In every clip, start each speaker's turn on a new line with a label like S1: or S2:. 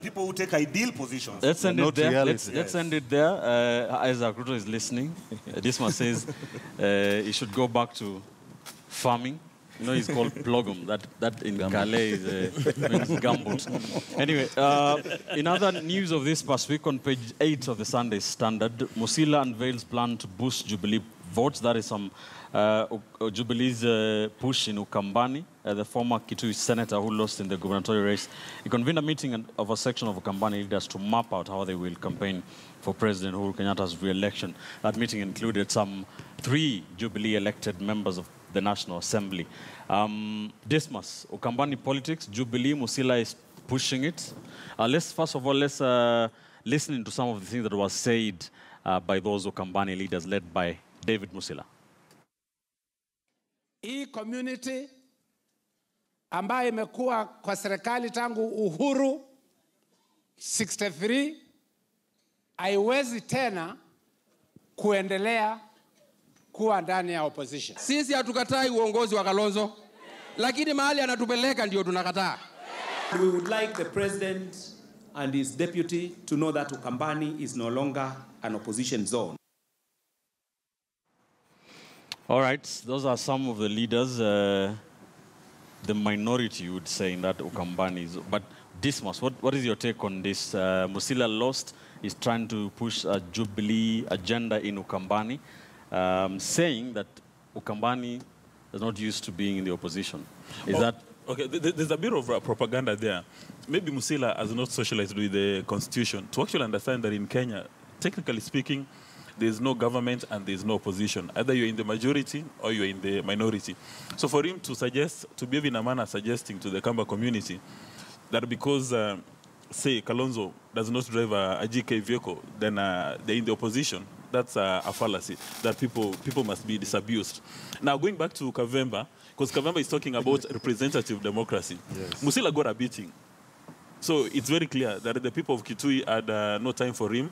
S1: people who take ideal positions.
S2: Let's end it there. Let's end it there. Isaac Ruto is listening. Dismas says he should go back to farming. You know, he's called plogum. That in Calais means gumboot. Anyway, in other news of this past week, on page 8 of the Sunday Standard, Musila unveils plan to boost Jubilee votes. That is some Jubilee's push in Ukambani, the former Kitui senator who lost in the gubernatorial race. He convened a meeting of a section of Ukambani leaders to map out how they will campaign for President Uhuru Kenyatta's re-election. That meeting included some 3 Jubilee elected members of the National Assembly. Dismas, Ukambani politics, Jubilee, Musila is pushing it. First of all, let's listen to some of the things that was said by those Ukambani leaders led by David Musila.
S3: Hii community ambayo imekuwa kwa serikali tangu uhuru 63 haiwezi tena kuendelea kuwa ndani ya opposition.
S4: Sisi hatukatai uongozi wa Kalonzo, lakini mahali anatupeleka ndio tunakataa.
S5: We would like the president and his deputy to know that Ukambani is no longer an opposition zone.
S2: All right, those are some of the leaders, the minority, you would say, in that Ukambani is. But Dismas, what is your take on this? Musila lost, is trying to push a Jubilee agenda in Ukambani, saying that Ukambani is not used to being in the opposition. Is that...
S6: Okay, there's a bit of propaganda there. Maybe Musila has not socialized with the constitution to actually understand that in Kenya, technically speaking, there's no government and there's no opposition. Either you're in the majority or you're in the minority. So for him to suggest, to behave in a manner suggesting to the Kamba community that because, say, Kalonzo does not drive a GK vehicle, then they're in the opposition, that's a fallacy, that people must be disabused. Now, going back to Kavemba, because Kavemba is talking about representative democracy. Yes. Musila got a beating. So it's very clear that the people of Kitui had no time for him.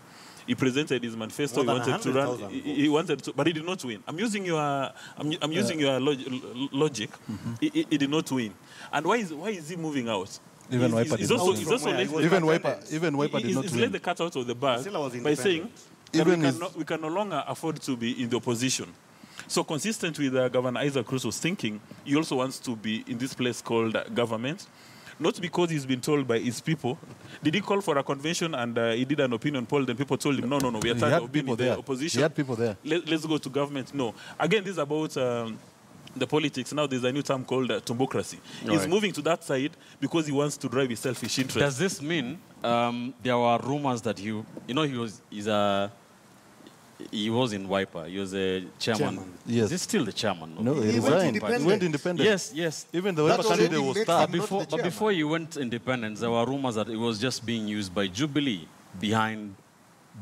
S6: He presented his manifesto. He wanted to run. He wanted to, but he did not win. I'm using your logic. He did not win. And why is he moving out?
S7: Even Wiper did not win. Even Wiper did not win.
S6: He's let the cat out of the bag by saying that we can no longer afford to be in the opposition. So consistent with Governor Isaac Ruto's thinking, he also wants to be in this place called government. Not because he's been told by his people. Did he call for a convention and he did an opinion poll, then people told him, no, we are tired of being in the opposition.
S7: He had people there.
S6: Let's go to government. No. Again, this is about the politics. Now there's a new term called tumbocracy. He's moving to that side because he wants to drive his selfish interest.
S2: Does this mean there were rumors that he was in Wiper. He was a chairman.
S7: Yes.
S2: Is he still the chairman?
S7: No, he resigned. He went independent.
S2: Yes.
S7: Even the Wiper candidate was stabbed.
S2: But before he went independent, there were rumors that it was just being used by Jubilee behind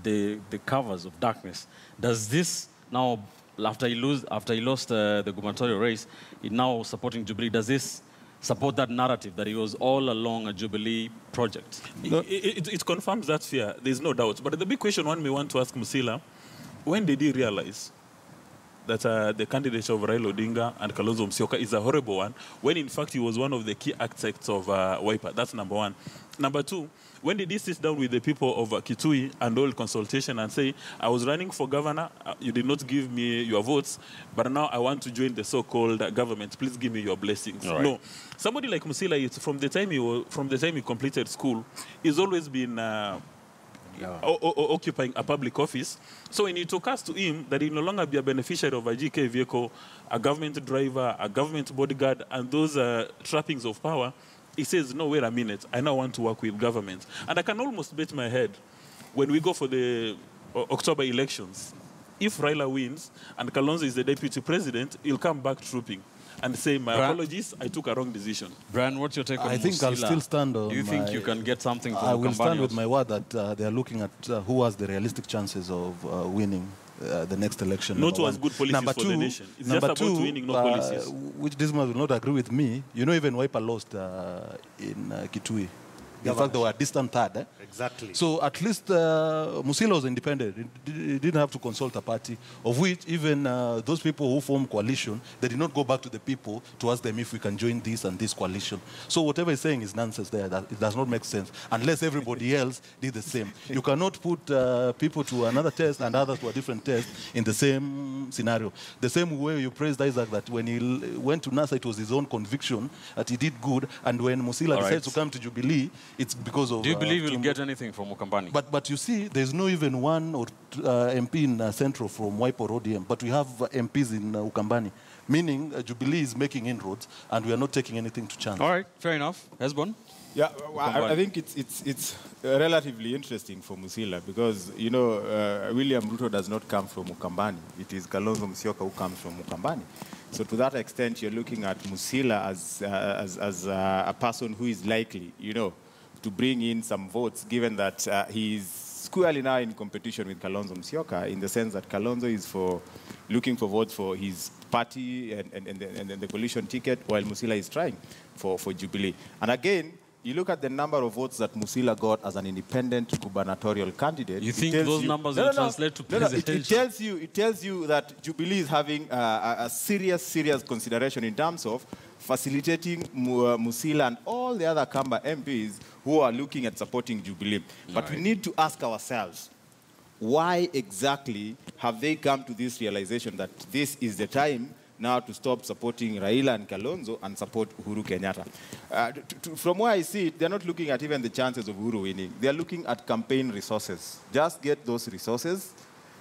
S2: the covers of darkness. Does this now, after he lost the gubernatorial race, he's now supporting Jubilee, does this support that narrative that he was all along a Jubilee project?
S6: It confirms that fear. There's no doubt. But the big question one may want to ask Musila, when did he realize that the candidature of Raila Odinga and Kalonzo Musyoka is a horrible one, when in fact he was one of the key architects of Wiper? That's number one. Number two, when did he sit down with the people of Kitui and hold consultation and say, I was running for governor, you did not give me your votes, but now I want to join the so-called government. Please give me your blessings. Right. No. Somebody like Musila, from the time he completed school, he's always been occupying a public office. So when you talk us to him that he no longer be a beneficiary of a GK vehicle, a government driver, a government bodyguard, and those trappings of power, he says, no, wait a minute, I now want to work with government. And I can almost bet my head, when we go for the October elections, if Raila wins and Kalonzo is the deputy president, he'll come back trooping and say, my apologies, I took a wrong decision.
S2: Brian, what's your take on
S7: I think Musila? I'll still stand on
S2: Do you think you can get something from
S7: I will stand with my word that they are looking at who has the realistic chances of winning the next election.
S6: Not who has good policies for the nation. It's just about winning, no policies.
S7: Which Dismas will not agree with me. You know, even Wiper lost in Kitui. In fact, they were a distant third.
S1: Exactly.
S7: So at least Musila was independent. He didn't have to consult a party, of which even those people who formed coalition, they did not go back to the people to ask them if we can join this and this coalition. So whatever he's saying is nonsense there. It does not make sense unless everybody else did the same. You cannot put people to another test and others to a different test in the same scenario. The same way you praised Isaac that when he went to NASA, it was his own conviction that he did good, and when Musila decides to come to Jubilee, it's because of...
S2: Do you believe you'll get anything from Ukambani?
S7: But you see, there's no even one or MP in Central from Wiper or ODM, but we have MPs in Ukambani, meaning Jubilee is making inroads, and we are not taking anything to chance.
S2: All right, fair enough. Hesbon?
S8: Yeah, I think it's relatively interesting for Musila because, you know, William Ruto does not come from Ukambani. It is Kalonzo Musyoka who comes from Ukambani. So to that extent, you're looking at Musila as a person who is likely, you know, to bring in some votes, given that he is squarely now in competition with Kalonzo Musyoka, in the sense that Kalonzo is looking for votes for his party and the coalition ticket, while Musila is trying for Jubilee. And again, you look at the number of votes that Musila got as an independent gubernatorial candidate.
S2: You think those numbers will translate to presidential?
S8: It tells you that Jubilee is having a serious consideration in terms of facilitating Musila and all the other Kamba MPs who are looking at supporting Jubilee. But we need to ask ourselves, why exactly have they come to this realization that this is the time now to stop supporting Raila and Kalonzo and support Uhuru Kenyatta? From where I see it, they're not looking at even the chances of Uhuru winning. They're looking at campaign resources. Just get those resources,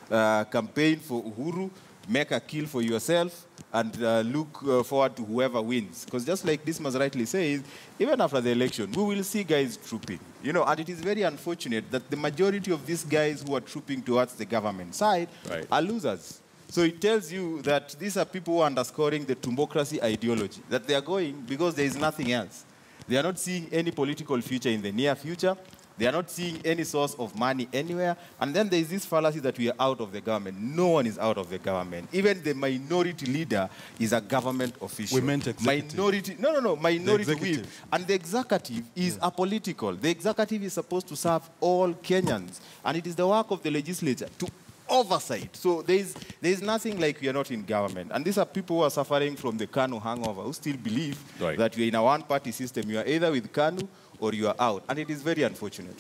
S8: campaign for Uhuru, make a kill for yourself, and look forward to whoever wins. Because just like Dismas rightly says, even after the election, we will see guys trooping. You know, and it is very unfortunate that the majority of these guys who are trooping towards the government side are losers. So it tells you that these are people who are underscoring the tumbocracy ideology, that they are going because there is nothing else. They are not seeing any political future in the near future. They are not seeing any source of money anywhere. And then there is this fallacy that we are out of the government. No one is out of the government. Even the minority leader is a government official.
S7: We meant executive.
S8: Minority whip. And the executive is apolitical. The executive is supposed to serve all Kenyans. And it is the work of the legislature to oversight. So there is nothing like we are not in government. And these are people who are suffering from the KANU hangover, who still believe that we are in a one-party system. You are either with KANU or you are out. And it is very unfortunate.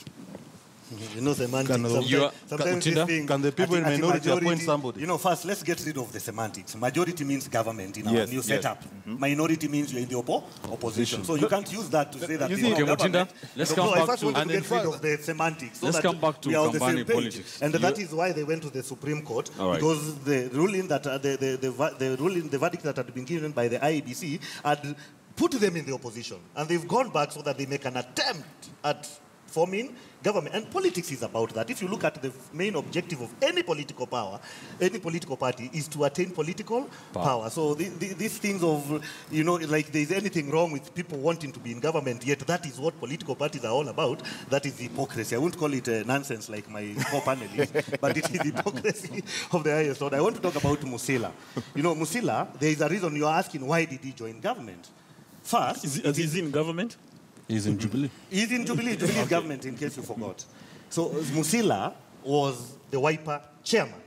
S1: You know, semantics. Sometimes
S7: can the people in minority appoint somebody?
S1: You know, first, let's get rid of the semantics. Majority means government in our new setup. Minority means you're in the opposition. So you can't use that to say that you
S2: okay, Mutinda, let's come back to
S1: get rid of the semantics.
S2: Let's come back to Kambani politics.
S1: And that is why they went to the Supreme Court, because the ruling that the verdict that had been given by the IEBC had put them in the opposition, and they've gone back so that they make an attempt at forming government. And politics is about that. If you look at the main objective of any political power, any political party, is to attain political power. So these things of, you know, like there's anything wrong with people wanting to be in government, yet that is what political parties are all about. That is hypocrisy. I won't call it nonsense like my co-panelists, but it is hypocrisy of the highest order. I want to talk about Musila. You know, Musila, there is a reason you're asking why did he join government. First,
S6: is he in government?
S7: He's in Jubilee.
S1: He's in Jubilee government, in case you forgot. So Musila was the Wiper chairman.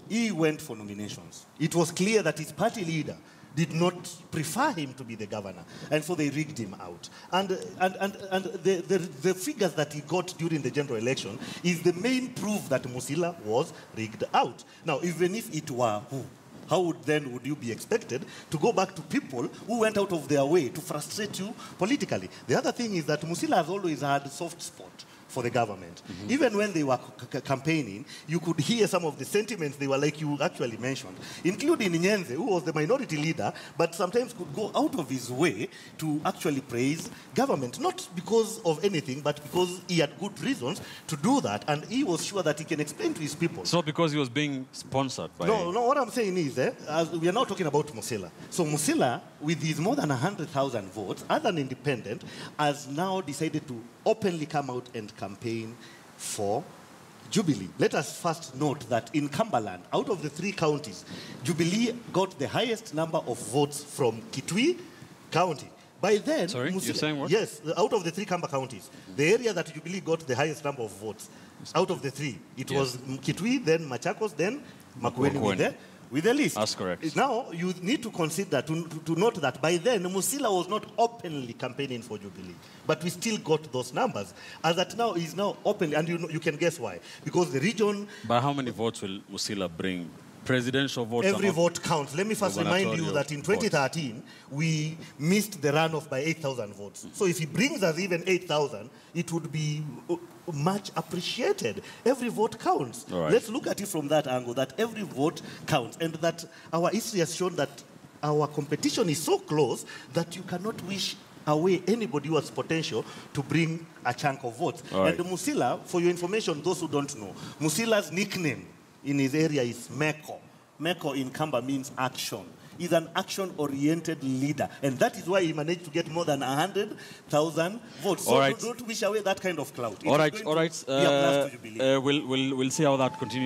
S1: He went for nominations. It was clear that his party leader did not prefer him to be the governor, and so they rigged him out. And the figures that he got during the general election is the main proof that Musila was rigged out. Now, even if it were who? How would you be expected to go back to people who went out of their way to frustrate you politically? The other thing is that Musila has always had a soft spot for the government. Even when they were campaigning, you could hear some of the sentiments they were like you actually mentioned, including Nyenze, who was the minority leader, but sometimes could go out of his way to actually praise government, not because of anything, but because he had good reasons to do that, and he was sure that he can explain to his people.
S2: It's not because he was being sponsored by...
S1: No, what I'm saying is, as we are now talking about Musila. So Musila, with his more than 100,000 votes, as an independent, has now decided to openly come out and campaign for Jubilee. Let us first note that in Cumberland, out of the 3 counties, Jubilee got the highest number of votes from Kitui County. By then,
S2: Sorry, you're saying what?
S1: Yes, out of the 3 Kamba counties, the area that Jubilee got the highest number of votes, out of the 3, it was Kitui, then Machakos, then Makueni with the list.
S2: That's correct.
S1: Now, you need to consider, to note that by then, Musila was not openly campaigning for Jubilee. But we still got those numbers. As that now, is now openly, and you can guess why. Because the region...
S2: By how many votes will Musila bring? Presidential votes?
S1: Every vote counts. Let me first remind you that in 2013, we missed the runoff by 8,000 votes. So if he brings us even 8,000, it would be much appreciated. Every vote counts.
S2: Right.
S1: Let's look at it from that angle, that every vote counts, and that our history has shown that our competition is so close that you cannot wish away anybody who has potential to bring a chunk of votes.
S2: Right.
S1: And Musila, for your information, those who don't know, Musila's nickname in his area is Meko. Meko in Kamba means action. He's an action-oriented leader. And that is why he managed to get more than 100,000 votes. So don't wish away that kind of clout.
S2: All right. We'll see how that continues.